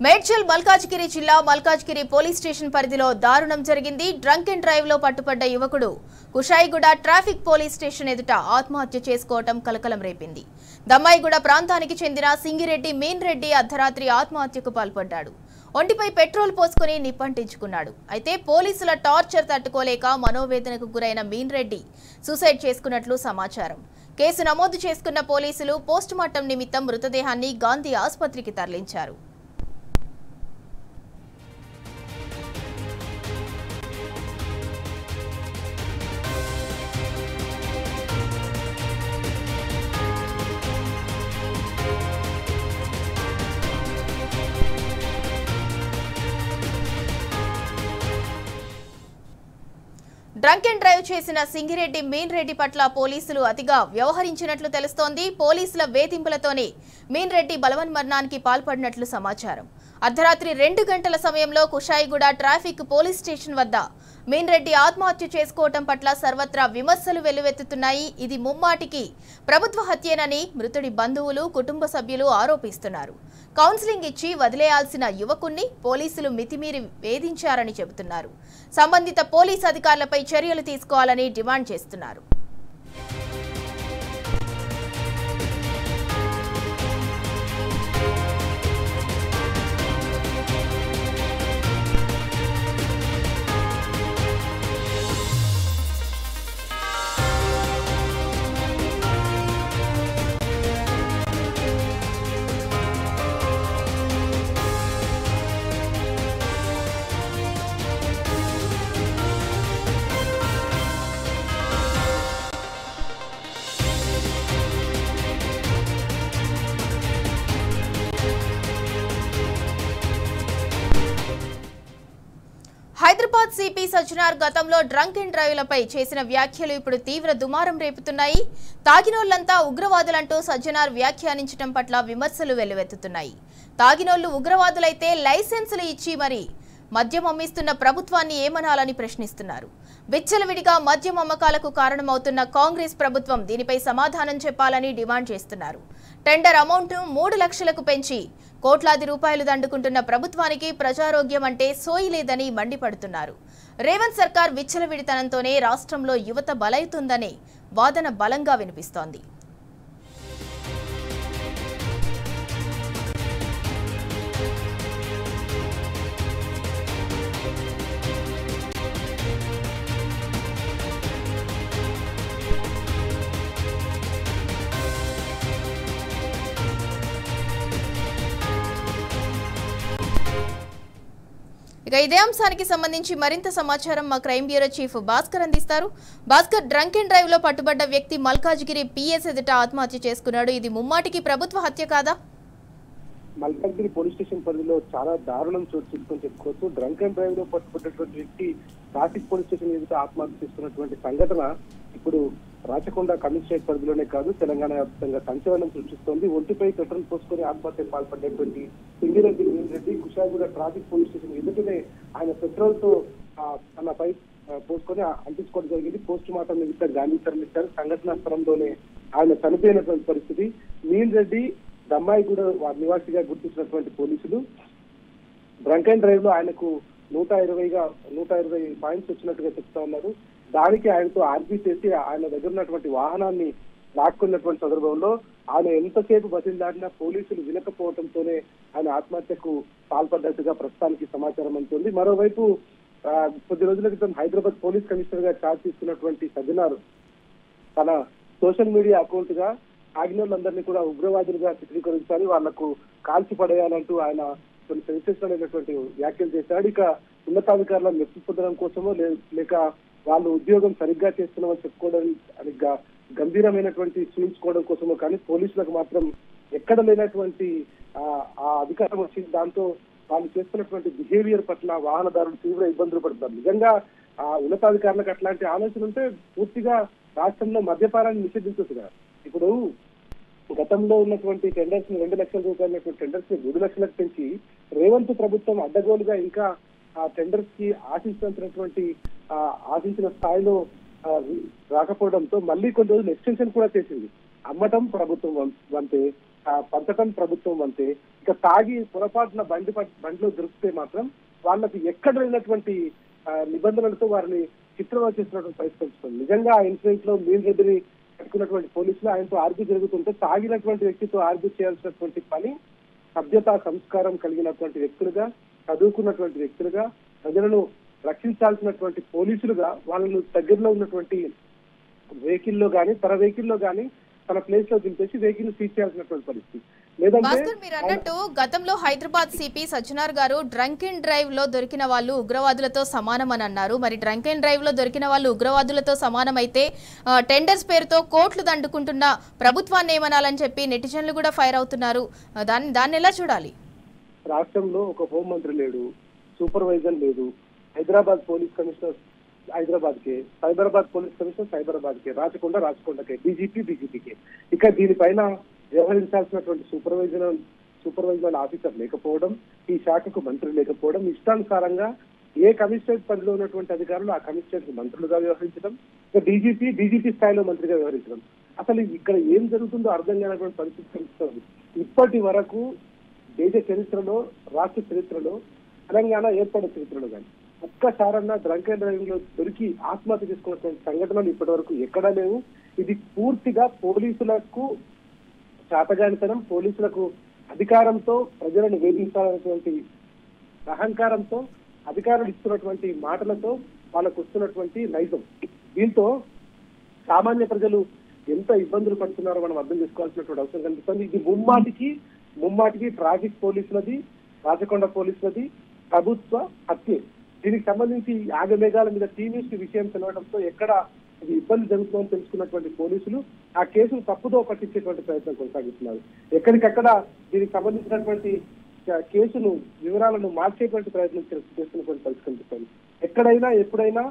మేడ్చల్ మల్కాజ్గిరి జిల్లా Malkajgiri police station పరిధిలో దారుణం జరిగింది. డ్రంక్ అండ్ డ్రైవ్ లో పట్టుబడ్డ యువకుడు కుషాయిగూడ ట్రాఫిక్ పోలీస్ స్టేషన్ ఎదుట ఆత్మహత్య చేసుకోవటం కలకలం రేపింది. దమ్మాయిగూడ ప్రాంతానికి చెందిన సింగిరెడ్డి మీన్ రెడ్డి అర్ధరాత్రి ఆత్మహత్యకు పాల్పడ్డాడు. ఒంటిపై పెట్రోల్ పోసుకుని నిప్పంటించుకున్నాడు. అయితే పోలీసుల టార్చర్ తట్టుకోలేక మనోవేదనకు గురైన మీన్ రెడ్డి సూసైడ్ చేసుకున్నట్లు సమాచారం. కేసు నమోదు చేసుకున్న పోలీసులు పోస్టుమార్టం నిమిత్తం మృతదేహాన్ని గాంధీ ఆసుపత్రికి తరలించారు. డ్రంక్ అండ్ డ్రైవ్ చేసిన సింగిరెడ్డి మీన్ రెడ్డి పట్ల పోలీసులు అతిగా వ్యవహరించినట్లు తెలుస్తోంది. పోలీసుల వేధింపులతోనే మీన్ రెడ్డి బలవన్మరణానికి పాల్పడినట్లు సమాచారం. అర్ధరాత్రి 2 గంటల సమయంలో కుషాయిగూడ ట్రాఫిక్ పోలీస్ స్టేషన్ వద్ద మీన్ రెడ్డి ఆత్మహత్య చేసుకోవటం పట్ల సర్వత్రా విమర్శలు వెల్లువెత్తుతున్నాయి. ఇది ముమ్మాటికి ప్రభుత్వ హత్యేనని మృతుడి బంధువులు, కుటుంబ సభ్యులు ఆరోపిస్తున్నారు. కౌన్సిలింగ్ ఇచ్చి వదిలేయాల్సిన యువకుణ్ణి పోలీసులు మితిమీరి వేధించారని చెబుతున్నారు. సంబంధిత పోలీసు అధికారులపై చర్యలు తీసుకోవాలని డిమాండ్ చేస్తున్నారు. హైదరాబాద్ సిపి సజ్జనార్ గతంలో డ్రంక్ అండ్ డ్రైవ్లపై చేసిన వ్యాఖ్యలు ఇప్పుడు తీవ్ర దుమారం రేపుతున్నాయి. తాగినోళ్లంతా ఉగ్రవాదులంటూ సజ్జనార్ వ్యాఖ్యానించడం పట్ల విమర్శలు వెల్లువెత్తుతున్నాయి. తాగినోళ్లు ఉగ్రవాదులైతే లైసెన్సులు ఇచ్చి మరి మద్యం అమ్మిస్తున్న ప్రభుత్వాన్ని ఏమనాలని ప్రశ్నిస్తున్నారు. విచ్చలవిడిగా మద్యం అమ్మకాలకు కారణమవుతున్న కాంగ్రెస్ ప్రభుత్వం దీనిపై సమాధానం చెప్పాలని డిమాండ్ చేస్తున్నారు. టెండర్ అమౌంట్ను 3 లక్షలకు పెంచి కోట్లాది రూపాయలు దండుకుంటున్న ప్రభుత్వానికి ప్రజారోగ్యం అంటే సోయి లేదని మండిపడుతున్నారు. రేవంత్ సర్కార్ విచ్చలవిడితనంతోనే రాష్ట్రంలో యువత బలవుతుందనే వాదన బలంగా వినిపిస్తోంది. ఇక ఇదే అంశానికి సంబంధించి మరింత సమాచారం మా క్రైమ్ బ్యూరో చీఫ్ భాస్కర్ అందిస్తారు. భాస్కర్, డ్రంక్ అండ్ డ్రైవ్ లో పట్టుబడ్డ వ్యక్తి మల్కాజ్గిరి పిఎస్ ఎదుట ఆత్మహత్య చేసుకున్నాడు. ఇది ముమ్మాటికి ప్రభుత్వ హత్య కాదా? మల్కాజ్గిరి పోలీస్ స్టేషన్ పరిధిలో చాలా దారుణం చోటు చేసుకొని చెప్పుకోవచ్చు. డ్రంక్ అండ్ డ్రైవ్ లో పట్టుబడ్డటువంటి వ్యక్తి ట్రాఫిక్ పోలీస్ స్టేషన్ ఎదుట ఆత్మహత్య చేసుకున్నటువంటి సంఘటన ఇప్పుడు రాచకొండ కమిషనరేట్ పరిధిలోనే కాదు, తెలంగాణ వ్యాప్తంగా సంచలనం సృష్టిస్తోంది. ఒంటిపై పెట్రోల్ పోసుకొని ఆత్మహత్యకు పాల్పడ్డటువంటి సింగిరెడ్డి మీన్ Reddy Kushaiguda traffic police station ఎదుటనే ఆయన పెట్రోల్ తో తనపై పోసుకొని అంటించుకోవడం జరిగింది. పోస్ట్ మార్టం నిమిత్తం గాంధీ తరలించారు. సంఘటనా స్థలంలోనే ఆయన చనిపోయినటువంటి పరిస్థితి. మీన్ రెడ్డి దమ్మాయిగూడ నివాసిగా గుర్తించినటువంటి పోలీసులు డ్రంక్ అండ్ డ్రైవ్ లో ఆయనకు 120 పాయింట్స్ వచ్చినట్టుగా చెప్తా ఉన్నారు. దానికి ఆయనతో ఆర్పీ చేసి ఆయన దగ్గర ఉన్నటువంటి వాహనాన్ని లాక్కున్నటువంటి సందర్భంలో ఆయన ఎంతసేపు బతిలాడినా పోలీసులు వినకపోవడంతోనే ఆయన ఆత్మహత్యకు పాల్పడ్డట్టుగా ప్రస్తుతానికి సమాచారం అందుతుంది. మరోవైపు కొద్ది రోజుల క్రితం హైదరాబాద్ పోలీస్ కమిషనర్ గా ఛార్జ్ తీసుకున్నటువంటి సజ్జనార్ తన సోషల్ మీడియా అకౌంట్ గా తాగినోళ్ళందరినీ కూడా ఉగ్రవాదులుగా చిత్రీకరించాలి, వాళ్లకు కాల్చి పడేయాలంటూ ఆయన కొన్ని సెన్సేషనల్ వ్యాఖ్యలు చేశాడు. ఇక ఉన్నతాధికారులను మెప్పు పొందడం కోసమో లేక వాళ్ళు ఉద్యోగం సరిగ్గా చేస్తున్నామని చెప్పుకోవడం గంభీరమైనటువంటి చూయించుకోవడం కోసమో కానీ పోలీసులకు మాత్రం ఎక్కడ లేనటువంటి ఆ అధికారం వచ్చింది. దాంతో వాళ్ళు చేస్తున్నటువంటి బిహేవియర్ పట్ల వాహనదారులు తీవ్ర ఇబ్బందులు పడుతున్నారు. నిజంగా ఆ ఉన్నతాధికారులకు అట్లాంటి ఆలోచన ఉంటే పూర్తిగా రాష్ట్రంలో మద్యపానాన్ని నిషేధించవచ్చు కదా. ఇప్పుడు గతంలో ఉన్నటువంటి టెండర్స్ ని 2 లక్షల రూపాయల టెండర్స్ ని 3 లక్షలకు పెంచి రేవంత్ ప్రభుత్వం అడ్డగోలుగా ఇంకా ఆ టెండర్స్ కి ఆశించిన స్థాయిలో రాకపోవడంతో మళ్ళీ కొన్ని రోజులు ఎక్స్టెన్షన్ కూడా చేసింది. అమ్మటం ప్రభుత్వం వంతే, పంచటం ప్రభుత్వం అంతే. ఇక తాగి పొరపాటున బండిలో దొరికితే మాత్రం వాళ్ళకు ఎక్కడ లేనటువంటి నిబంధనలతో వారిని చిత్రం చేస్తున్నటువంటి పరిస్థితి. నిజంగా ఆ ఇన్సిడెంట్ లో మీన్ రెడ్డిని పెట్టుకున్నటువంటి పోలీసులు ఆయనతో ఆర్గ్యూ జరుగుతుంటే తాగినటువంటి వ్యక్తితో ఆర్గ్యూ చేయాల్సినటువంటి పని సభ్యత సంస్కారం కలిగినటువంటి వ్యక్తులుగా, చదువుకున్నటువంటి వ్యక్తులుగా, ప్రజలను రక్షించాల్సినటువంటి పోలీసులుగా వాళ్ళను దగ్గరలో ఉన్నటువంటి వెహికల్లో గానీ తన వెహికల్లో గానీ తన ప్లేస్ లో దింపేసి వెహికల్ సీజ్ చేయాల్సినటువంటి పరిస్థితి. భాస్కర్, మీరు అన్నట్టు గతంలో హైదరాబాద్ సిపి సజ్జనార్ గారు డ్రంక్ అండ్ డ్రైవ్ లో దొరికిన వాళ్ళు ఉగ్రవాదులతో సమానం అని అన్నారు. మరి డ్రంక్ అండ్ డ్రైవ్ లో దొరికిన వాళ్ళు ఉగ్రవాదులతో సమానం అయితే టెండర్స్ పేరుతో కోట్లు దండుకుంటున్న ప్రభుత్వాన్ని ఏమనాలని చెప్పి నెటిజన్లు కూడా ఫైర్ అవుతున్నారు. దాన్ని ఎలా చూడాలి? రాష్ట్రంలో ఒక హోంమంత్రి లేడు, సూపర్వైజర్ లేదు, హైదరాబాద్ పోలీస్ కమిషనర్ హైదరాబాద్కే, సైబరాబాద్ పోలీస్ కమిషనర్ సైబరాబాద్కే, రాచకొండకే, డీజీపీకే. ఇక దీనిపైన వ్యవహరించాల్సినటువంటి సూపర్వైజర్ ఆఫీసర్ లేకపోవడం, ఈ శాఖకు మంత్రి లేకపోవడం, ఇష్టానుసారంగా ఏ కమిషనరేట్ పరిధిలో ఉన్నటువంటి అధికారులు ఆ కమిషనరేట్ మంత్రులుగా వ్యవహరించడం, ఇక డీజీపీ స్థాయిలో మంత్రిగా వ్యవహరించడం. అసలు ఇక్కడ ఏం జరుగుతుందో అర్థం కానటువంటి పరిస్థితి కనిపిస్తుంది. ఇప్పటి వరకు దేశ చరిత్రలో, రాష్ట్ర చరిత్రలో, తెలంగాణ ఏర్పడే చరిత్రలో కానీ ఒక్కసారన్నా డ్రంక్ అండ్ డ్రైవింగ్ లో దొరికి ఆత్మహత్య చేసుకున్నటువంటి సంఘటనలు ఇప్పటి వరకు ఎక్కడా లేవు. ఇది పూర్తిగా పోలీసులకు చాతగానితనం, పోలీసులకు అధికారంతో ప్రజలను వేధించాలనేటువంటి అహంకారంతో అధికారులు ఇస్తున్నటువంటి మాటలతో వాళ్ళకు వస్తున్నటువంటి నైజం. దీంతో సామాన్య ప్రజలు ఎంత ఇబ్బందులు పడుతున్నారో మనం అర్థం చేసుకోవాల్సినటువంటి అవసరం కనిపిస్తుంది. ఇది ముమ్మాటికి ట్రాఫిక్ పోలీసులది, రాచకొండ పోలీసులది ప్రభుత్వ హత్య. దీనికి సంబంధించి ఆగమేఘాల మీద టీవీస్ విషయం తెలవడంతో ఎక్కడ ఇది ఇబ్బంది జరుగుతుందని తెలుసుకున్నటువంటి పోలీసులు ఆ కేసును తప్పుదో పట్టించేటువంటి ప్రయత్నం కొనసాగిస్తున్నారు. ఎక్కడికక్కడ దీనికి సంబంధించినటువంటి కేసును వివరాలను మార్చేటువంటి ప్రయత్నం చేస్తున్నటువంటి పరిస్థితి కనిపిస్తుంది. ఎక్కడైనా ఎప్పుడైనా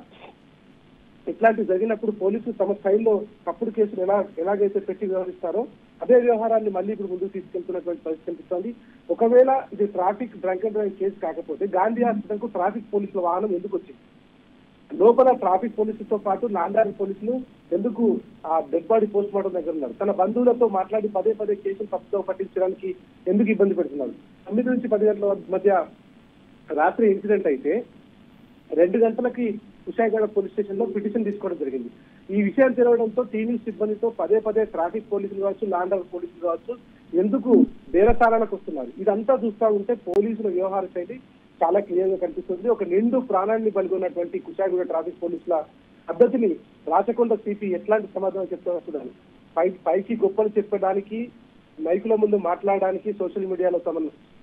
ఇట్లాంటివి జరిగినప్పుడు పోలీసులు తమ స్థాయిలో తప్పుడు కేసులు ఎలాగైతే పెట్టి వ్యవహరిస్తారో అదే వ్యవహారాన్ని మళ్ళీ ఇప్పుడు ముందుకు తీసుకెళ్తున్నటువంటి పరిస్థితి కనిపిస్తోంది. ఒకవేళ ఇది traffic drunk and drive case కాకపోతే గాంధీ హాస్పిటల్ కు ట్రాఫిక్ పోలీసుల వాహనం ఎందుకు వచ్చింది? లోపల ట్రాఫిక్ పోలీసులతో పాటు నాందారి పోలీసులు ఎందుకు ఆ డెడ్ బాడీ పోస్ట్ మార్టం దగ్గర ఉన్నారు? తన బంధువులతో మాట్లాడి పదే కేసులు తప్పుతో పట్టించడానికి ఎందుకు ఇబ్బంది పెడుతున్నారు? 9 నుంచి 10 గంటల మధ్య రాత్రి ఇన్సిడెంట్ అయితే 2 గంటలకి కుషాయిగూడ పోలీస్ స్టేషన్ లో పిటిషన్ తీసుకోవడం జరిగింది. ఈ విషయం తెలవడంతో టీవీ సిబ్బందితో పదే ట్రాఫిక్ పోలీసులు కావచ్చు, లాండర్ పోలీసులు కావచ్చు ఎందుకు బేరసారాలకు వస్తున్నారు? ఇదంతా చూస్తా ఉంటే పోలీసుల వ్యవహార శైలి చాలా క్లియర్ గా కనిపిస్తుంది. ఒక నిండు ప్రాణాన్ని బలిగొన్నటువంటి కుషాయిగూడ ట్రాఫిక్ పోలీసుల పద్ధతిని రాచకొండ సిపి ఎట్లాంటి సమాధానం చెప్తున్నారు? పైకి గొప్పలు చెప్పడానికి, మైకుల ముందు మాట్లాడడానికి, సోషల్ మీడియాలో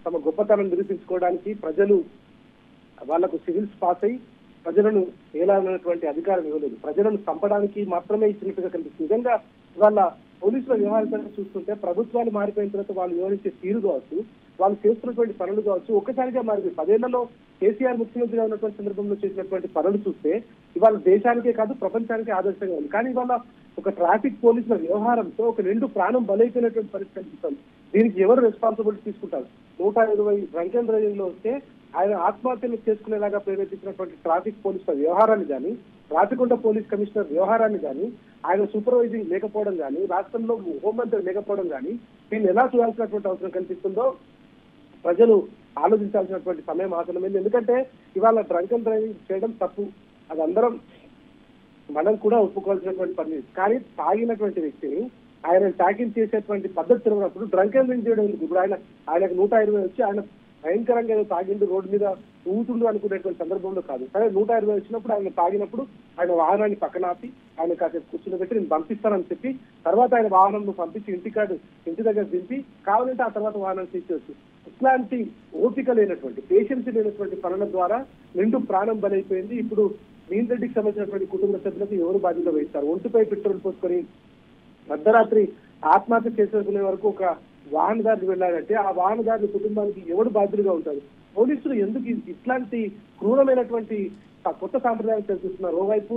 తమ గొప్పతనం నిరూపించుకోవడానికి ప్రజలు వాళ్లకు సివిల్స్ పాస్ అయి ప్రజలను ఏలానటువంటి అధికారం ఇవ్వలేదు. ప్రజలను చంపడానికి మాత్రమే ఇచ్చినట్టుగా కనిపిస్తుంది. నిజంగా వాళ్ళ పోలీసుల వ్యవహారాలను చూస్తుంటే ప్రభుత్వాలు మారిపోయిన తర్వాత వాళ్ళు వ్యవహరించే తీరు కావచ్చు, వాళ్ళు చేస్తున్నటువంటి పనులు కావచ్చు ఒక్కసారిగా మారిపోయి 10 ఏళ్లలో కేసీఆర్ ముఖ్యమంత్రిగా ఉన్నటువంటి సందర్భంలో చేసినటువంటి పనులు చూస్తే ఇవాళ దేశానికే కాదు ప్రపంచానికే ఆదర్శంగా ఉంది. కానీ ఇవాళ ఒక ట్రాఫిక్ పోలీసుల వ్యవహారంతో ఒక నిండు ప్రాణం బలైపోయినటువంటి పరిస్థితి కనిపిస్తుంది. దీనికి ఎవరు రెస్పాన్సిబిలిటీ తీసుకుంటారు? 120 డ్రంక్ అండ్ డ్రైవింగ్ లో వస్తే ఆయన ఆత్మహత్యలు చేసుకునేలాగా ప్రేరేపించినటువంటి ట్రాఫిక్ పోలీసుల వ్యవహారాన్ని కానీ, రాచకొండ పోలీస్ కమిషనర్ వ్యవహారాన్ని కానీ, ఆయన సూపర్వైజింగ్ లేకపోవడం కానీ, రాష్ట్రంలో హోంమంత్రి లేకపోవడం కానీ దీన్ని ఎలా చూడాల్సినటువంటి అవసరం కనిపిస్తుందో ప్రజలు ఆలోచించాల్సినటువంటి సమయం ఆసనమైంది. ఎందుకంటే ఇవాళ డ్రంక్ అండ్ డ్రైవింగ్ చేయడం తప్పు, అది అందరం మనం కూడా ఒప్పుకోవాల్సినటువంటి పని. కానీ తాగినటువంటి వ్యక్తిని ఆయన ట్యాకింగ్ చేసేటువంటి పద్ధతి తిరిగినప్పుడు డ్రంక్ అండ్ డ్రైవింగ్ చేయడం ఎందుకు? ఇప్పుడు ఆయనకు 120 వచ్చి ఆయన భయంకరంగా ఏదో తాగిండు రోడ్డు మీద ఊతుండు అనుకునేటువంటి సందర్భంలో కాదు. సరే 120 వచ్చినప్పుడు ఆయన తాగినప్పుడు ఆయన వాహనాన్ని పక్కన ఆపి ఆయన కాసేపు కూర్చుని పెట్టి నేను పంపిస్తానని చెప్పి తర్వాత ఆయన వాహనం పంపించి ఇంటి దగ్గర దింపి కావాలంటే ఆ తర్వాత వాహనం తీసుకోవచ్చు. ఇట్లాంటి ఓపిక లేనటువంటి, పేషెన్స్ లేనటువంటి పనుల ద్వారా నిండు ప్రాణం బలైపోయింది. ఇప్పుడు మీన్ రెడ్డికి సంబంధించినటువంటి కుటుంబ సభ్యులకు ఎవరు బాధ్యత వహిస్తారు? ఒంటిపై పెట్రోల్ పోసుకొని అర్ధరాత్రి ఆత్మహత్య చేసుకునే వరకు ఒక వాహనదారులు వెళ్ళారంటే ఆ వాహనదారుల కుటుంబానికి ఎవరు బాధ్యులుగా ఉంటారు? పోలీసులు ఎందుకు ఇట్లాంటి క్రూరమైనటువంటి కొత్త సాంప్రదాయాలు తెలుస్తున్నారు? ఓవైపు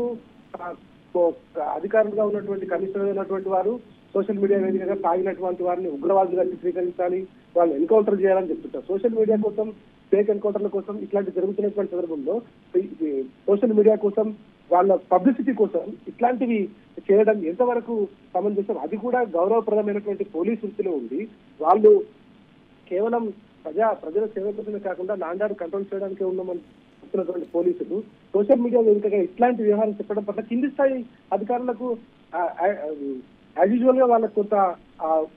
అధికారులుగా ఉన్నటువంటి కమిషనర్ ఉన్నటువంటి వారు సోషల్ మీడియా వేదికగా తాగినటువంటి వారిని ఉగ్రవాదులుగా చిత్రీకరించాలి, వాళ్ళు ఎన్కౌంటర్ చేయాలని చెప్తుంటారు. సోషల్ మీడియా కోసం ఫేక్ ఎన్కౌంటర్ల కోసం ఇట్లాంటి జరుగుతున్నటువంటి సందర్భంలో సోషల్ మీడియా కోసం వాళ్ళ పబ్లిసిటీ కోసం ఇట్లాంటివి చేయడం ఎంతవరకు సమంజసం? అది కూడా గౌరవప్రదమైనటువంటి పోలీసు వృత్తిలో ఉంది. వాళ్ళు కేవలం ప్రజల సేవ కోసమే కాకుండా ల్యాండ్ ఆర్డర్ కంట్రోల్ చేయడానికే ఉన్నామని చెప్తున్నటువంటి పోలీసులు సోషల్ మీడియా వేదికగా ఇట్లాంటి వ్యవహారం చెప్పడం పట్ల కింది స్థాయి అధికారులకు యాజ్ యూజువల్ గా వాళ్ళకు కొంత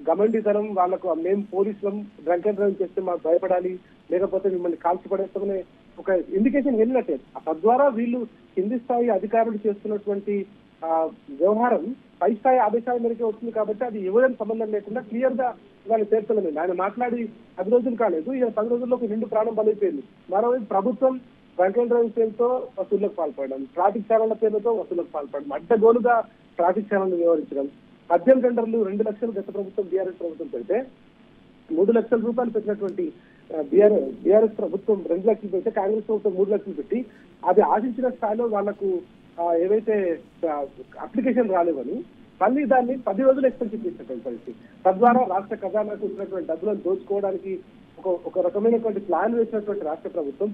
గమండితనం, వాళ్ళకు మేము పోలీసులం డ్రంక్ అండ్ డ్రైవ్ చేస్తే మాకు భయపడాలి, లేకపోతే మిమ్మల్ని కాల్చి పడేస్తామనే ఒక ఇండికేషన్ వెళ్ళినట్టే. తద్వారా వీళ్ళు కింది స్థాయి అధికారులు చేస్తున్నటువంటి వ్యవహారం పై స్థాయి ఆదేశాల మేరకే వస్తుంది కాబట్టి అది ఎవరైనా సంబంధం లేకుండా క్లియర్ గా వాళ్ళు పేర్కొనలేదు. ఆయన మాట్లాడి 10 రోజులు కాలేదు, ఇక 10 రోజుల్లోకి 2 ప్రాణం బలైపోయింది. మరోవైపు ప్రభుత్వం డ్రంక్ అండ్ డ్రైవ్ పేరుతో వసూళ్లకు పాల్పడడం, ట్రాఫిక్ ఛానళ్ల పేరుతో వసూళ్లకు పాల్పడడం, అడ్డగోలుగా ట్రాఫిక్ ఛానల్ వ్యవహరించడం, మద్యం టెండర్లు 2 లక్షలు గత ప్రభుత్వం బీఆర్ఎస్ ప్రభుత్వం పెడితే 3 లక్షల రూపాయలు పెట్టినటువంటి బీఆర్ఎస్ ప్రభుత్వం 2 లక్షలు పెడితే కాంగ్రెస్ ప్రభుత్వం 3 లక్షలు పెట్టి అది ఆశించిన స్థాయిలో వాళ్లకు ఏవైతే అప్లికేషన్ రాలేవని మళ్ళీ దాన్ని 10 రోజులు ఎక్స్టెన్షన్ చేసినటువంటి పరిస్థితి. తద్వారా రాష్ట్ర ఖజానాకు వచ్చినటువంటి డబ్బులను దోచుకోవడానికి ఒక రకమైనటువంటి ప్లాన్ వేసినటువంటి రాష్ట్ర ప్రభుత్వం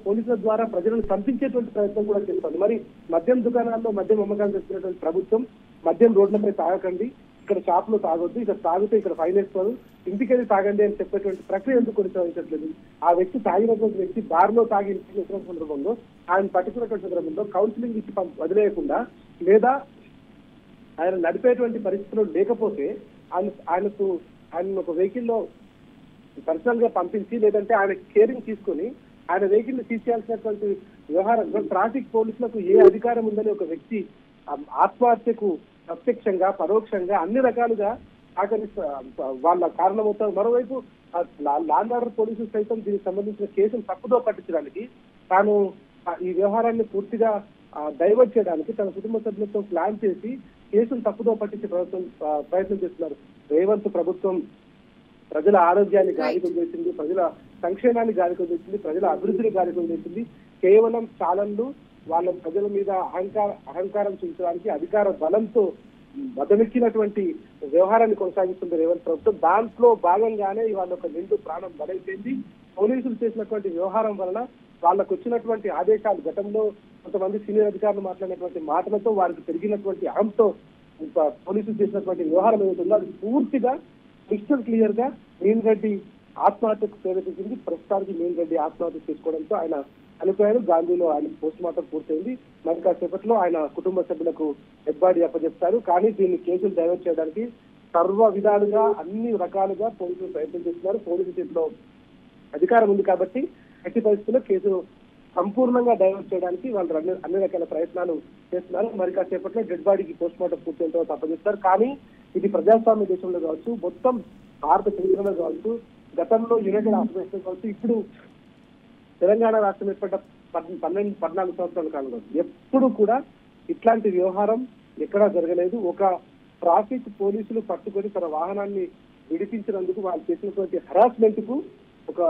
పోలీసుల ద్వారా ప్రజలను చంపించేటువంటి ప్రయత్నం కూడా చేస్తుంది. మరి మద్యం దుకాణాల్లో మద్యం అమ్మకాలు చేస్తున్నటువంటి ప్రభుత్వం మద్యం రోడ్లపై తాగకండి, ఇక్కడ షాపులో తాగొద్దు, ఇక్కడ తాగితే ఇక్కడ ఫైన్ వేస్తారు, ఇంటికెళ్ళి తాగండి అని చెప్పేటువంటి ప్రక్రియ ఎందుకు కొనసాగించట్లేదు? ఆ వ్యక్తి తాగినటువంటి వ్యక్తి బార్లో తాగి సందర్భంలో ఆయన పట్టుకున్నటువంటి సందర్భంలో కౌన్సిలింగ్ ఇచ్చి వదిలేయకుండా లేదా ఆయన నడిపేటువంటి పరిస్థితులు లేకపోతే ఆయన ఒక వెహికల్ లో పర్సనల్ గా పంపించి లేదంటే ఆయన కేరింగ్ తీసుకొని ఆయన వెహికల్ ని తీసేయాల్సినటువంటి వ్యవహారంలో ట్రాఫిక్ పోలీసులకు ఏ అధికారం ఉందని ఒక వ్యక్తి ఆత్మహత్యకు ప్రత్యక్షంగా పరోక్షంగా అన్ని రకాలుగా వాళ్ళ కారణమవుతారు. మరోవైపు ల్యాండ్ ఆర్డర్ పోలీసులు సైతం దీనికి సంబంధించిన కేసును తప్పుదో పట్టించడానికి తాను ఈ వ్యవహారాన్ని పూర్తిగా డైవర్ట్ చేయడానికి తన కుటుంబ సభ్యులతో ప్లాన్ చేసి కేసును తప్పుదో పట్టించే ప్రయత్నం చేస్తున్నారు. రేవంత్ ప్రభుత్వం ప్రజల ఆరోగ్యాన్ని గాలికం చేసింది, ప్రజల సంక్షేమాన్ని గాలికం చేసింది, ప్రజల అభివృద్ధిని గాలికం చేసింది. కేవలం చాలన్లు వాళ్ళ ప్రజల మీద అహంకారం చూపించడానికి అధికార బలంతో బదమెక్కినటువంటి వ్యవహారాన్ని కొనసాగిస్తుంది రేవంత్ ప్రభుత్వం. దాంట్లో భాగంగానే ఇవాళ ఒక 2 ప్రాణం బలైపోయింది. పోలీసులు చేసినటువంటి వ్యవహారం వలన వాళ్ళకు వచ్చినటువంటి ఆదేశాలు గతంలో కొంతమంది సీనియర్ అధికారులు మాట్లాడినటువంటి మాటలతో వారికి పెరిగినటువంటి అహంతో పోలీసులు చేసినటువంటి వ్యవహారం ఏదైతుందో అది పూర్తిగా క్రిస్టల్ క్లియర్ గా మీన్ రెడ్డి ఆత్మహత్యకు ప్రేరేపించింది. ప్రస్తుతానికి మీన్ రెడ్డి ఆత్మహత్య చేసుకోవడంతో ఆయన చనిపోయారు. గాంధీలో ఆయన పోస్ట్ మార్టం పూర్తయింది. మరి కాసేపట్లో ఆయన కుటుంబ సభ్యులకు డెడ్ బాడీ అప్పచెప్తారు. కానీ దీన్ని కేసులు డైవర్ట్ చేయడానికి సర్వ విధాలుగా అన్ని రకాలుగా పోలీసులు ప్రయత్నం చేస్తున్నారు. పోలీసు చేతిలో అధికారం ఉంది కాబట్టి ఎట్టి పరిస్థితుల్లో కేసు సంపూర్ణంగా డైవర్ట్ చేయడానికి వాళ్ళు అన్ని రకాల ప్రయత్నాలు చేస్తున్నారు. మరి కాసేపట్లో డెడ్ బాడీకి పోస్ట్ మార్టం పూర్తయిన తర్వాత అప్పచెప్తారు. కానీ ఇది ప్రజాస్వామ్య దేశంలో కావచ్చు, మొత్తం భారత చరిత్రలో కావచ్చు, గతంలో యునైటెడ్ ఆంధ్రప్రదేశ్ కావచ్చు, ఇప్పుడు తెలంగాణ రాష్ట్రం ఏర్పడ్డ 14 సంవత్సరాల కాలంలో ఎప్పుడు కూడా ఇట్లాంటి వ్యవహారం ఎక్కడా జరగలేదు. ఒక ట్రాఫిక్ పోలీసులు పట్టుకొని తన వాహనాన్ని విడిపించినందుకు వాళ్ళు చేసినటువంటి హరాస్మెంట్ కు ఒక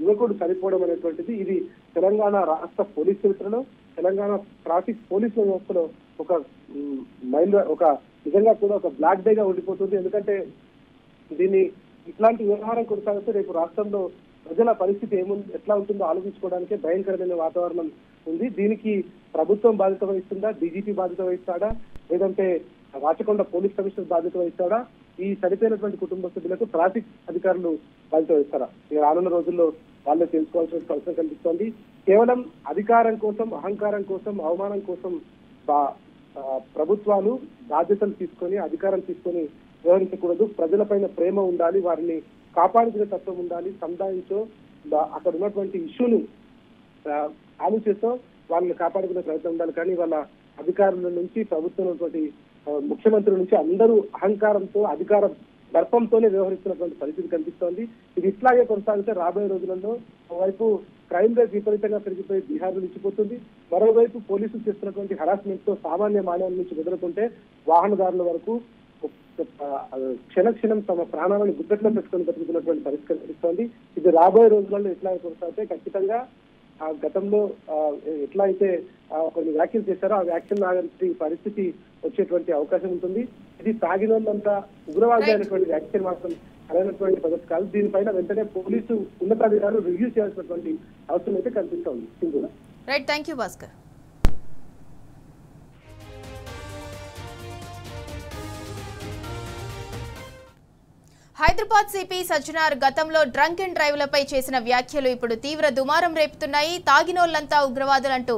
యువకుడు చనిపోవడం అనేటువంటిది ఇది తెలంగాణ రాష్ట్ర పోలీస్ చరిత్రలో, తెలంగాణ ట్రాఫిక్ పోలీసుల వ్యవస్థలో ఒక నిజంగా కూడా ఒక బ్లాక్ డేగా ఉండిపోతుంది. ఎందుకంటే ఇట్లాంటి వ్యవహారం కొనసాగితే రేపు రాష్ట్రంలో ప్రజల పరిస్థితి ఎట్లా ఉంటుందో ఆలోచించుకోవడానికే భయంకరమైన వాతావరణం ఉంది. దీనికి ప్రభుత్వం బాధ్యత వహిస్తుందా, డీజీపీ బాధ్యత వహిస్తాడా, లేదంటే రాచకొండ పోలీస్ కమిషనర్ బాధ్యత వహిస్తాడా, ఈ చనిపోయినటువంటి కుటుంబ సభ్యులకు ట్రాఫిక్ అధికారులు బాధ్యత వహిస్తారా? ఈ రానున్న రోజుల్లో వాళ్ళే తెలుసుకోవాల్సిన అవసరం కనిపిస్తోంది. కేవలం అధికారం కోసం, అహంకారం కోసం, అవమానం కోసం ప్రభుత్వాలు బాధ్యతలు తీసుకొని అధికారం తీసుకొని వ్యవహరించకూడదు. ప్రజలపైన ప్రేమ ఉండాలి, వారిని కాపాడుకునే తత్వం ఉండాలి. సముదాయంతో అక్కడ ఉన్నటువంటి ఇష్యూను ఆలోచిస్తూ వాళ్ళని కాపాడుకునే ప్రయత్నం ఉండాలి. కానీ వాళ్ళ అధికారుల నుంచి ప్రభుత్వం ముఖ్యమంత్రి నుంచి అందరూ అహంకారంతో అధికార దర్పంతోనే వ్యవహరిస్తున్నటువంటి పరిస్థితి కనిపిస్తోంది. ఇది ఇట్లాగే కొనసాగితే రాబోయే రోజులలో ఒకవైపు క్రైమ్ రేట్ విపరీతంగా పెరిగిపోయి బీహార్ నిలిచిపోతుంది, మరోవైపు పోలీసులు చేస్తున్నటువంటి హరాస్మెంట్ తో సామాన్య మానవుల నుంచి మొదలుకుంటే వాహనదారుల వరకు క్షణక్షణం తమ ప్రాణాలను గుడ్డట్లో పెట్టుకొని బతుకుతున్నటువంటి పరిస్థితి కనిపిస్తోంది. ఇది రాబోయే రోజులలో ఎట్లా కొనసాగితే ఖచ్చితంగా ఆ గతంలో ఎట్లా అయితే కొన్ని వ్యాఖ్యలు చేశారో ఆ వ్యాఖ్యలు లాంటి పరిస్థితి వచ్చేటువంటి అవకాశం ఉంటుంది. ఇది తాగినంతా ఉగ్రవాది అయినటువంటి వ్యాఖ్యలు మాత్రం సరైనటువంటి పద్ధతి కాదు. దీనిపైన వెంటనే పోలీసు ఉన్నతాధికారులు రివ్యూ చేయాల్సినటువంటి అవసరం అయితే కనిపిస్తా ఉంది. Sindhu. Right, thank you Bhaskar. Hyderabad CP Sajjanar గతంలో డ్రంక్ అండ్ డ్రైవ్లపై చేసిన వ్యాఖ్యలు ఇప్పుడు తీవ్ర దుమారం రేపుతున్నాయి. తాగినోళ్లంతా ఉగ్రవాదులంటూ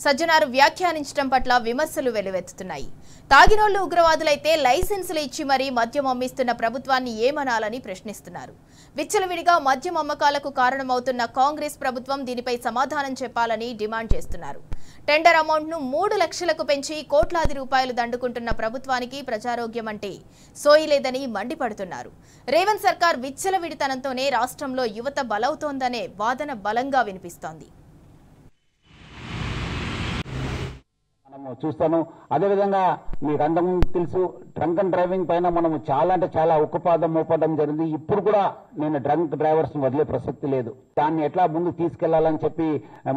సజ్జనార్ వ్యాఖ్యానించడం పట్ల విమర్శలు వెల్లువెత్తుతున్నాయి. తాగినోళ్లు ఉగ్రవాదులైతే లైసెన్సులు ఇచ్చి మరీ మద్యం అమ్మిస్తున్న ప్రభుత్వాన్ని ఏమనాలని ప్రశ్నిస్తున్నారు. విచ్చలవిడిగా మద్యం అమ్మకాలకు కారణమవుతున్న కాంగ్రెస్ ప్రభుత్వం దీనిపై సమాధానం చెప్పాలని డిమాండ్ చేస్తున్నారు. టెండర్ అమౌంట్ ను 3 లక్షలకు పెంచి కోట్లాది రూపాయలు దండుకుంటున్న ప్రభుత్వానికి ప్రజారోగ్యం అంటే సోయిలేదని మండిపడుతున్నారు. రేవంత్ సర్కార్ విచ్చలవిడితనంతోనే రాష్ట్రంలో యువత బలవుతోందనే వాదన బలంగా వినిపిస్తోంది. చూస్తాను. అదేవిధంగా మీకు అందరం తెలుసు, డ్రంక్ అండ్ డ్రైవింగ్ పైన మనము చాలా అంటే చాలా ఉక్కుపాదం మోపడం జరిగింది. ఇప్పుడు కూడా నేను డ్రంక్ డ్రైవర్స్ వదిలే ప్రసక్తి లేదు. దాన్ని ఎట్లా ముందుకు తీసుకెళ్లాలని చెప్పి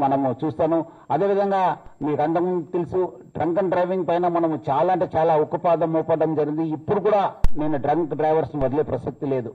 మనము చూస్తాను. అదేవిధంగా మీకు అందరం తెలుసు, డ్రంక్ అండ్ డ్రైవింగ్ పైన మనము చాలా అంటే చాలా ఉక్కుపాదం మోపడం జరిగింది. ఇప్పుడు కూడా నేను డ్రంక్ డ్రైవర్స్ వదిలే ప్రసక్తి లేదు.